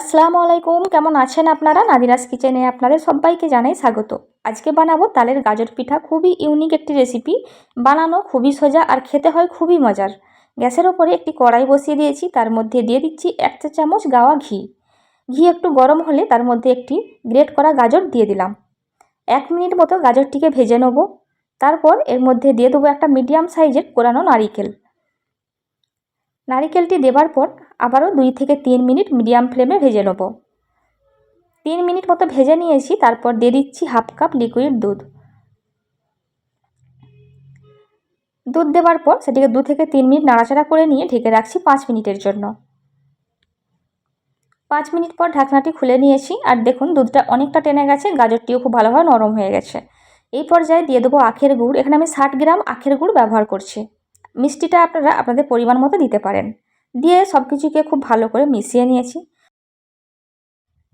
আসসালামু আলাইকুম, কেমন আছেন আপনারা? নাদিরাস কিচেনে আপনাদের সবাইকে জানাই স্বাগত। আজকে বানাবো তালের গাজর পিঠা। খুবই ইউনিক একটি রেসিপি, বানানো খুবই সোজা আর খেতে হয় খুবই মজার। গ্যাসের ওপরে একটি কড়াই বসিয়ে দিয়েছি, তার মধ্যে দিয়ে দিচ্ছি 1 চা চামচ গাওয়া ঘি। ঘি একটু গরম হলে তার মধ্যে একটি গ্রেট করা গাজর দিয়ে দিলাম। 1 মিনিট মতো গাজরটিকে ভেজে নেব। তারপর এর মধ্যে দিয়ে দেবো একটা মিডিয়াম সাইজের কোরানো নারিকেল। নারিকেলটি দেবার পর আবারও 2 থেকে 3 মিনিট মিডিয়াম ফ্লেমে ভেজে নেব। 3 মিনিট মতো ভেজে নিয়েছি। তারপর দিয়ে দিচ্ছি হাফ কাপ লিকুইড দুধ। দুধ দেওয়ার পর সেটিকে 2 থেকে 3 মিনিট নাড়াচাড়া করে নিয়ে ঢেকে রাখছি 5 মিনিটের জন্য। 5 মিনিট পর ঢাকনাটি খুলে নিয়েছি আর দেখুন দুধটা অনেকটা টেনে গেছে, গাজরটিও খুব ভালোভাবে নরম হয়ে গেছে। এই পর্যায়ে দিয়ে দেবো আখের গুড়। এখানে আমি 60 গ্রাম আখের গুড় ব্যবহার করছি। মিষ্টিটা আপনারা আপনাদের পরিমাণ মতো দিতে পারেন। দিয়ে সব কিছুকে খুব ভালো করে মিশিয়ে নিয়েছি।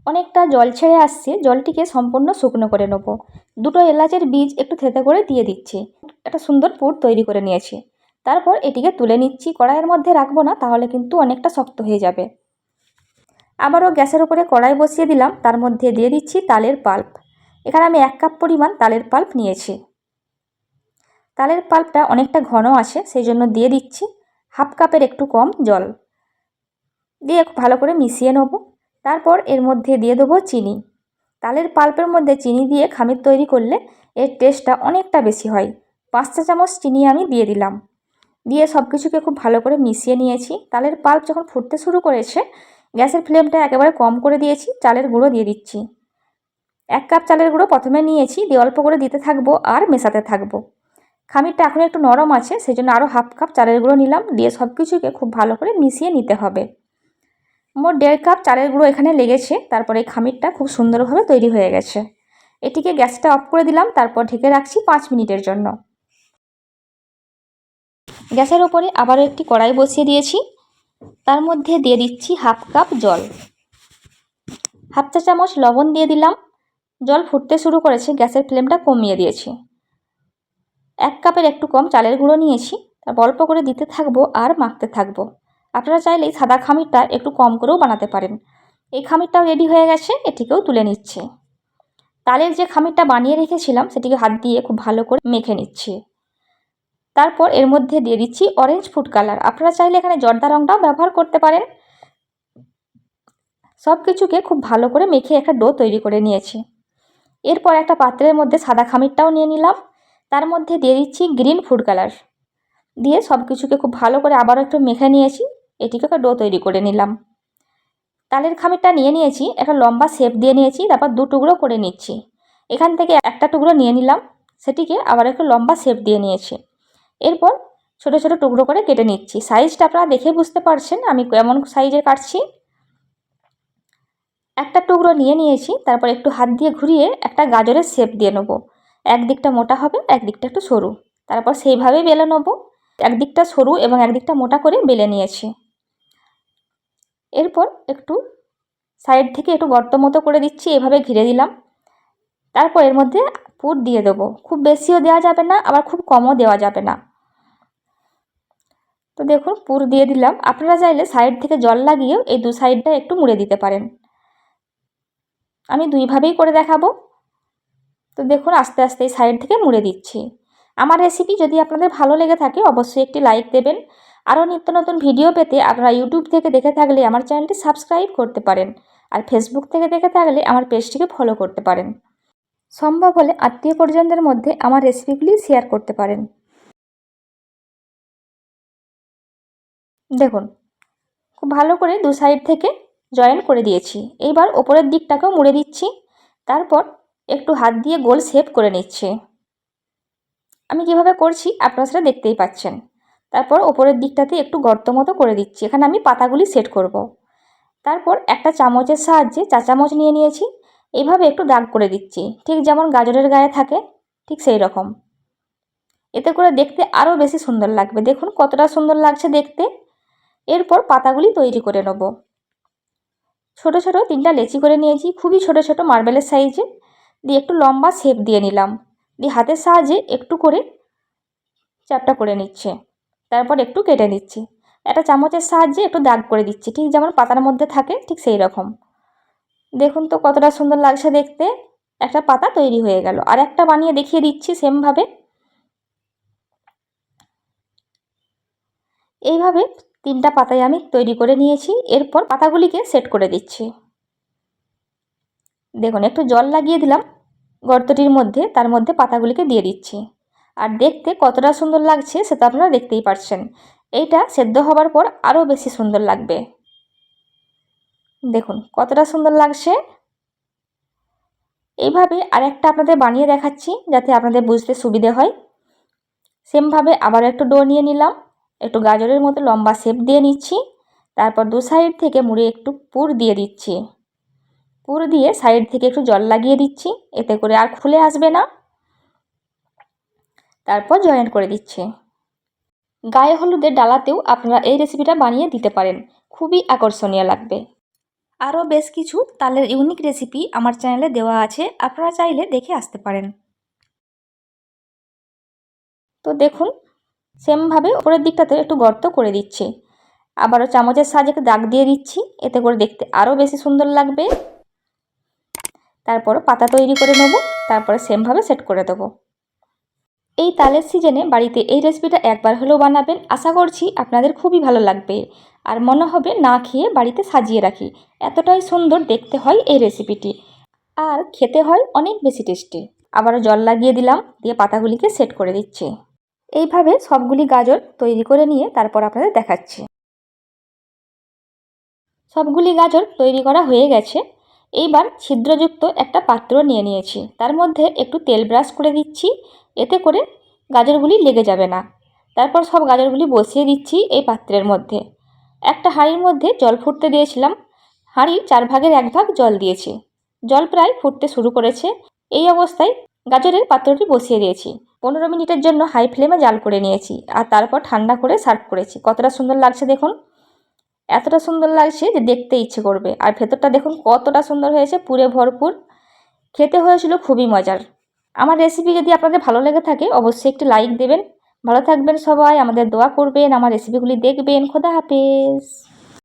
অনেকটা জল ছেড়ে আসছে, জলটিকে সম্পূর্ণ শুকনো করে নেব। 2টো এলাচের বীজ একটু থেতে করে দিয়ে দিচ্ছি। একটা সুন্দর পুর তৈরি করে নিয়েছি। তারপর এটিকে তুলে নিচ্ছি। কড়াইয়ের মধ্যে রাখবো না, তাহলে কিন্তু অনেকটা শক্ত হয়ে যাবে। আবারও গ্যাসের উপরে কড়াই বসিয়ে দিলাম, তার মধ্যে দিয়ে দিচ্ছি তালের পাল্প। এখানে আমি 1 কাপ পরিমাণ তালের পাল্প নিয়েছি। তালের পাল্পটা অনেকটা ঘন আছে, সেই জন্য দিয়ে দিচ্ছি হাফ কাপের একটু কম জল। দিয়ে ভালো করে মিশিয়ে নেব। তারপর এর মধ্যে দিয়ে দেবো চিনি। তালের পাল্পের মধ্যে চিনি দিয়ে খামির তৈরি করলে এর টেস্টটা অনেকটা বেশি হয়। 5 চা চামচ চিনি আমি দিয়ে দিলাম। দিয়ে সব কিছুকে খুব ভালো করে মিশিয়ে নিয়েছি। তালের পাল্প যখন ফুটতে শুরু করেছে, গ্যাসের ফ্লেমটা একেবারে কম করে দিয়েছি। চালের গুঁড়ো দিয়ে দিচ্ছি। 1 কাপ চালের গুঁড়ো প্রথমে নিয়েছি, দিয়ে অল্প করে দিতে থাকবো আর মেশাতে থাকবো। খামিরটা এখন একটু নরম আছে, সেই জন্য আরও হাফ কাপ চালের গুঁড়ো নিলাম। দিয়ে সব কিছুকে খুব ভালো করে মিশিয়ে নিতে হবে। মোট 1.5 কাপ চালের গুঁড়ো এখানে লেগেছে। তারপরে এই খামিরটা খুব সুন্দরভাবে তৈরি হয়ে গেছে। এটিকে গ্যাসটা অফ করে দিলাম। তারপর ঢেকে রাখছি 5 মিনিটের জন্য। গ্যাসের ওপরে আবারও একটি কড়াই বসিয়ে দিয়েছি, তার মধ্যে দিয়ে দিচ্ছি হাফ কাপ জল। হাফ চা চামচ লবণ দিয়ে দিলাম। জল ফুটতে শুরু করেছে, গ্যাসের ফ্লেমটা কমিয়ে দিয়েছি। 1 কাপের একটু কম চালের গুঁড়ো নিয়েছি, তারপর অল্প করে দিতে থাকবো আর মাখতে থাকবো। আপনারা চাইলেই সাদা খামিরটা একটু কম করেও বানাতে পারেন। এই খামিরটাও রেডি হয়ে গেছে, এটিকেও তুলে নিচ্ছি। তালের যে খামিরটা বানিয়ে রেখেছিলাম সেটিকে হাত দিয়ে খুব ভালো করে মেখে নিচ্ছি। তারপর এর মধ্যে দিয়ে দিচ্ছি অরেঞ্জ ফুড কালার। আপনারা চাইলে এখানে জর্দা রঙটাও ব্যবহার করতে পারেন। সব কিছুকে খুব ভালো করে মেখে একটা ডো তৈরি করে নিয়েছি। এরপর একটা পাত্রের মধ্যে সাদা খামিরটাও নিয়ে নিলাম, তার মধ্যে দিয়ে দিচ্ছি গ্রিন ফুড কালার। দিয়ে সব কিছুকে খুব ভালো করে আবারও একটু মেখে নিয়েছি। এটিকে একটা ডো তৈরি করে নিলাম। তালের খামিরটা নিয়ে নিয়েছি, একটা লম্বা শেপ দিয়ে নিয়েছি, তারপর 2 টুকরো করে নিচ্ছি। এখান থেকে একটা টুকরো নিয়ে নিলাম, সেটিকে আবার একটু লম্বা শেপ দিয়ে নিয়েছি। এরপর ছোট ছোট টুকরো করে কেটে নিচ্ছি। সাইজটা আপনারা দেখে বুঝতে পারছেন আমি কেমন সাইজে কাটছি। একটা টুকরো নিয়ে নিয়েছি, তারপর একটু হাত দিয়ে ঘুরিয়ে একটা গাজরের শেপ দিয়ে নেবো। একদিকটা মোটা হবে, একদিকটা একটু সরু। তারপর সেইভাবেই বেলে নেবো। একদিকটা সরু এবং একদিকটা মোটা করে বেলে নিয়েছি। এরপর একটু সাইড থেকে একটু গর্ত মতো করে দিচ্ছি, এভাবে ঘিরে দিলাম। তারপর এর মধ্যে পুর দিয়ে দেবো। খুব বেশিও দেওয়া যাবে না, আবার খুব কমও দেওয়া যাবে না। তো দেখুন পুর দিয়ে দিলাম। আপনারা চাইলে সাইড থেকে জল লাগিয়েও এই 2 সাইডটা একটু মুড়ে দিতে পারেন। আমি 2ভাবেই করে দেখাবো। তো দেখুন আস্তে আস্তে এই সাইড থেকে মুড়ে দিচ্ছি। আমার রেসিপি যদি আপনাদের ভালো লেগে থাকে অবশ্যই একটি লাইক দেবেন। আরও নিত্য নতুন ভিডিও পেতে আপনারা ইউটিউব থেকে দেখে থাকলে আমার চ্যানেলটি সাবস্ক্রাইব করতে পারেন। আর ফেসবুক থেকে দেখে থাকলে আমার পেজটিকে ফলো করতে পারেন। সম্ভব হলে আত্মীয় পরিজনদের মধ্যে আমার রেসিপিগুলি শেয়ার করতে পারেন। দেখুন খুব ভালো করে 2 সাইড থেকে জয়েন করে দিয়েছি। এইবার ওপরের দিকটাকেও মুড়ে দিচ্ছি। তারপর একটু হাত দিয়ে গোল শেপ করে নিচ্ছি। আমি কিভাবে করছি আপনারা সেটা দেখতেই পাচ্ছেন। তারপর ওপরের দিকটাতে একটু গর্ত মতো করে দিচ্ছি। এখানে আমি পাতাগুলি সেট করব। তারপর একটা চামচের সাহায্যে 1 চা চামচ নিয়ে নিয়েছি, এইভাবে একটু দাগ করে দিচ্ছি, ঠিক যেমন গাজরের গায়ে থাকে ঠিক সেই রকম। এতে করে দেখতে আরও বেশি সুন্দর লাগবে। দেখুন কতটা সুন্দর লাগছে দেখতে। এরপর পাতাগুলি তৈরি করে নেব। ছোট ছোট 3টা লেচি করে নিয়েছি, খুবই ছোট ছোট মার্বেলের সাইজে। দিয়ে একটু লম্বা শেপ দিয়ে নিলাম। দিয়ে হাতের সাহায্যে একটু করে চ্যাপ্টা করে নিচ্ছে। তারপর একটু কেটে নিচ্ছি। একটা চামচের সাহায্যে একটু দাগ করে দিচ্ছি, ঠিক যেমন পাতার মধ্যে থাকে ঠিক সেই রকম। দেখুন তো কতটা সুন্দর লাগছে দেখতে। একটা পাতা তৈরি হয়ে গেল। আর একটা বানিয়ে দেখিয়ে দিচ্ছি সেমভাবে। এইভাবে 3টা পাতায় আমি তৈরি করে নিয়েছি। এরপর পাতাগুলিকে সেট করে দিচ্ছি। দেখুন একটু জল লাগিয়ে দিলাম গর্তটির মধ্যে, তার মধ্যে পাতাগুলিকে দিয়ে দিচ্ছি। আর দেখতে কতটা সুন্দর লাগছে সেটা আপনারা দেখতেই পাচ্ছেন। এইটা সেদ্ধ হবার পর আরও বেশি সুন্দর লাগবে। দেখুন কতটা সুন্দর লাগছে। এইভাবে আরেকটা আপনাদের বানিয়ে দেখাচ্ছি যাতে আপনাদের বুঝতে সুবিধে হয়। সেমভাবে আবার একটু ডো নিয়ে নিলাম, একটু গাজরের মতো লম্বা শেপ দিয়ে নিচ্ছি। তারপর দু সাইড থেকে মুড়ে একটু পুর দিয়ে দিচ্ছি। পুর দিয়ে সাইড থেকে একটু জল লাগিয়ে দিচ্ছি, এতে করে আর খুলে আসবে না। তারপর জয়েন্ট করে দিচ্ছি। গায়ে হলুদের ডালাতেও আপনারা এই রেসিপিটা বানিয়ে দিতে পারেন, খুবই আকর্ষণীয় লাগবে। আরও বেশ কিছু তালের ইউনিক রেসিপি আমার চ্যানেলে দেওয়া আছে, আপনারা চাইলে দেখে আসতে পারেন। তো দেখুন সেমভাবে উপরের দিকটাতে একটু গর্ত করে দিচ্ছি। আবারও চামচের সাহায্যে একটু দাগ দিয়ে দিচ্ছি, এতে করে দেখতে আরও বেশি সুন্দর লাগবে। তারপর পাতা তৈরি করে নেব, তারপরে সেমভাবে সেট করে দেবো। এই তালের সিজনে বাড়িতে এই রেসিপিটা একবার হলেও বানাবেন, আশা করছি আপনাদের খুবই ভালো লাগবে। আর মনে হবে না খেয়ে বাড়িতে সাজিয়ে রাখি, এতটাই সুন্দর দেখতে হয় এই রেসিপিটি। আর খেতে হয় অনেক বেশি টেস্টি। আবারও জল লাগিয়ে দিলাম, দিয়ে পাতাগুলিকে সেট করে দিচ্ছি। এইভাবে সবগুলি গাজর তৈরি করে নিয়ে তারপর আপনাদের দেখাচ্ছি। সবগুলি গাজর তৈরি করা হয়ে গেছে। এইবার ছিদ্রযুক্ত একটা পাত্র নিয়ে নিয়েছি, তার মধ্যে একটু তেল ব্রাশ করে দিচ্ছি, এতে করে গাজরগুলি লেগে যাবে না। তারপর সব গাজরগুলি বসিয়ে দিচ্ছি এই পাত্রের মধ্যে। একটা হাঁড়ির মধ্যে জল ফুটতে দিয়েছিলাম, হাঁড়ির 4 ভাগের 1 ভাগ জল দিয়েছি। জল প্রায় ফুটতে শুরু করেছে। এই অবস্থায় গাজরের পাত্রটি বসিয়ে দিয়েছি। 15 মিনিটের জন্য হাই ফ্লেমে জাল করে নিয়েছি, আর তারপর ঠান্ডা করে সার্ভ করেছি। কতটা সুন্দর লাগছে দেখুন, এতটা সুন্দর লাগছে যে দেখতে ইচ্ছে করবে। আর ভেতরটা দেখুন কতটা সুন্দর হয়েছে, পুরে ভরপুর। খেতে হয়েছিল খুবই মজার। আমার রেসিপি যদি আপনাদের ভালো লেগে থাকে অবশ্যই একটি লাইক দেবেন। ভালো থাকবেন সবাই, আমাদের দোয়া করবেন, আমার রেসিপিগুলি দেখবেন। খোদা হাফেজ।